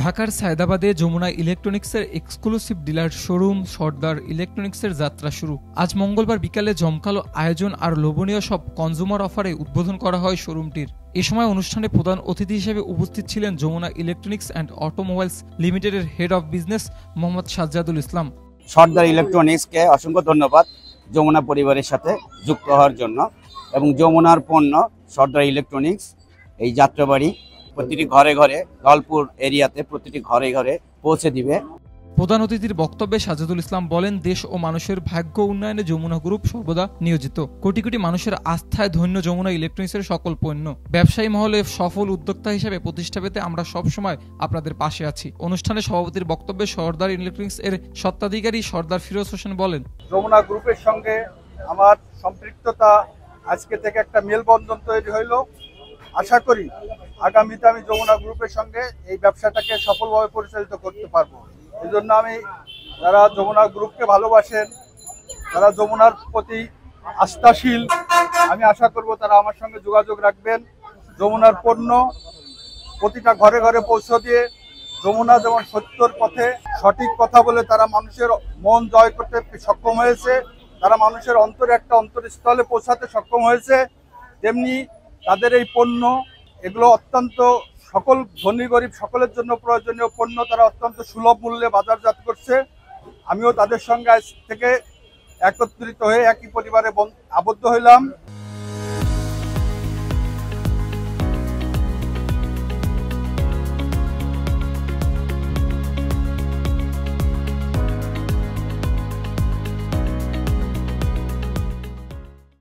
ঢাকার সায়দাবাদে যমুনা ইলেকট্রনিক্সের exclusive dealer showroom সর্দার ইলেকট্রনিক্সের যাত্রা শুরু। আজ মঙ্গলবার বিকালে জমকালো আয়োজন আর লোভনীয় সব কনজুমার অফারে উদ্বোধন করা হয় শোরুমটির। এ সময় অনুষ্ঠানে প্রধান অতিথি হিসেবে উপস্থিত ছিলেন যমুনা ইলেকট্রনিক্স অ্যান্ড অটোমোবাইলস লিমিটেডের head of business Mohammad Sajjadul Islam. Sardar ইলেকট্রনিক্সকে অসংখ্য ধন্যবাদ যমুনা পরিবারের সাথে যুক্ত হওয়ার জন্য, এবং যমুনার পণ্য সর্দার ইলেকট্রনিক্স এই যাত্রাবাড়ি প্রতিটি ঘরে ঘরে, লালপুর এরিয়াতে প্রতিটি ঘরে ঘরে পৌঁছে দিবে। প্রধান অতিথির বক্তব্যে সাজ্জাদুল ইসলাম বলেন, দেশ ও মানুষের ভাগ্য উন্নয়নে যমুনা গ্রুপ সর্বদা নিয়োজিত। কোটি কোটি মানুষের আস্থায় ধন্য যমুনা ইলেকট্রনিক্সের সকল পণ্য। ব্যবসায়ী মহলে সফল উদ্যোক্তা হিসেবে প্রতিষ্ঠা পেতে আমরা সবসময় আপনাদের পাশে আছি। অনুষ্ঠানে সভাপতির বক্তব্যে সর্দার ইলেকট্রনিক্স এর স্বত্বাধিকারী সর্দার ফিরোজ হোসেন বলেন, যমুনা গ্রুপের সঙ্গে আমার সম্পৃক্ততা আজকে থেকে একটা মেলবন্ধন তৈরি হইল। আশা করি আগামীতে আমি যমুনা গ্রুপের সঙ্গে এই ব্যবসাটাকে সফলভাবে পরিচালিত করতে পারবো। এই জন্য আমি যারা যমুনা গ্রুপকে ভালোবাসেন, যারা যমুনার প্রতি আস্থাশীল, আমি আশা করব তারা আমার সঙ্গে যোগাযোগ রাখবেন। যমুনার পণ্য প্রতিটা ঘরে ঘরে পৌঁছে দিয়ে যমুনা যেমন সত্যর পথে সঠিক কথা বলে তারা মানুষের মন জয় করতে সক্ষম হয়েছে, তারা মানুষের অন্তরে একটা অন্তরস্থলে পৌঁছাতে সক্ষম হয়েছে, তেমনি তাদের এই পণ্য এগুলো অত্যন্ত সকল ধনী গরিব সকলের জন্য প্রয়োজনীয় পণ্য তারা অত্যন্ত সুলভ মূল্যে বাজারজাত করছে। আমিও তাদের সঙ্গে আজ থেকে একত্রিত হয়ে একই পরিবারে আবদ্ধ হইলাম।